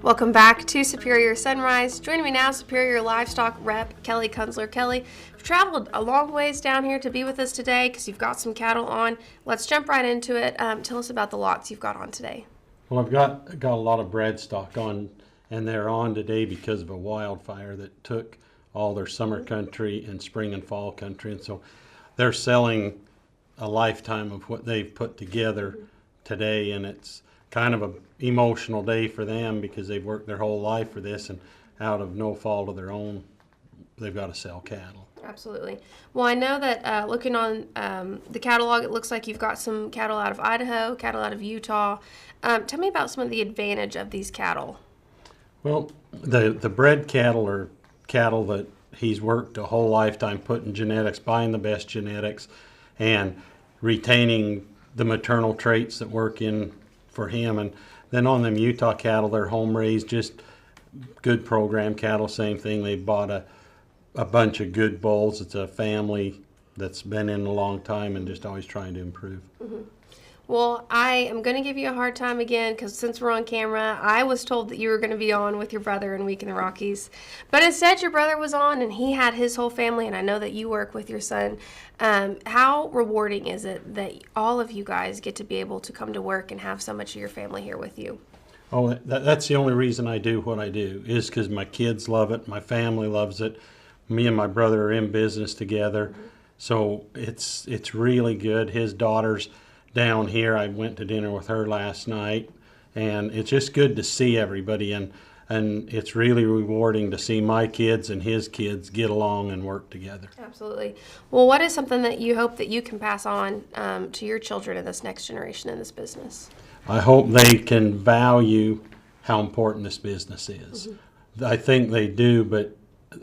Welcome back to Superior Sunrise. Joining me now, Superior Livestock Rep Kelly Kunzler. Kelly, you've traveled a long ways down here to be with us today because you've got some cattle on. Let's jump right into it. Tell us about the lots you've got on today. Well, I've got a lot of bred stock on, and they're on today because of a wildfire that took all their summer country and spring and fall country, and so they're selling a lifetime of what they've put together today, and it's kind of an emotional day for them because they've worked their whole life for this, and out of no fault of their own, they've got to sell cattle. Absolutely. Well, I know that looking on the catalog, it looks like you've got some cattle out of Idaho, cattle out of Utah. Tell me about some of the advantage of these cattle. Well, the bred cattle are cattle that he's worked a whole lifetime putting genetics, buying the best genetics, and retaining the maternal traits that work in for him. And then on them Utah cattle, they're home raised, just good program cattle, same thing. They bought a bunch of good bulls. It's a family that's been in a long time and just always trying to improve. Mm-hmm. Well, I am going to give you a hard time again because since we're on camera, I was told that you were going to be on with your brother in Week in the Rockies. But instead, your brother was on and he had his whole family, and I know that you work with your son. How rewarding is it that all of you guys get to be able to come to work and have so much of your family here with you? Oh, that's the only reason I do what I do, is because my kids love it, my family loves it. Me and my brother are in business together, mm-hmm. So it's really good. His daughter's down here. I went to dinner with her last night, and it's just good to see everybody, and it's really rewarding to see my kids and his kids get along and work together. Absolutely. Well, what is something that you hope that you can pass on to your children in this next generation in this business? I hope they can value how important this business is. Mm-hmm. I think they do, but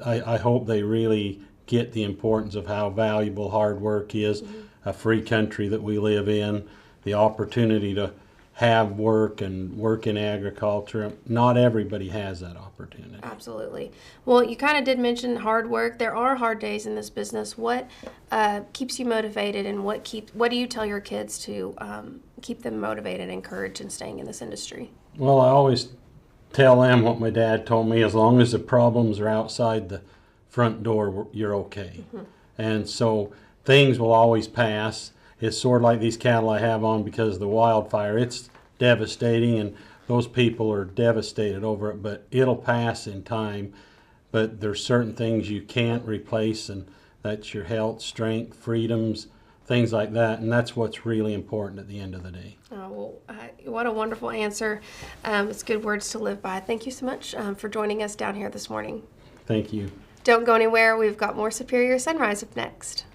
I hope they really get the importance of how valuable hard work is, mm-hmm. a free country that we live in, the opportunity to have work and work in agriculture. Not everybody has that opportunity. Absolutely. Well, you kind of did mention hard work. There are hard days in this business. What keeps you motivated, and what do you tell your kids to keep them motivated, encouraged, and staying in this industry? Well, I always tell them what my dad told me: as long as the problems are outside the front door, you're okay. Mm-hmm. And so things will always pass. It's sort of like these cattle I have on because of the wildfire. It's devastating, and those people are devastated over it, but it'll pass in time. But there's certain things you can't replace, and that's your health, strength, freedoms, things like that, and that's what's really important at the end of the day. Oh, well, what a wonderful answer. It's good words to live by. Thank you so much for joining us down here this morning. Thank you. Don't go anywhere. We've got more Superior Sunrise up next.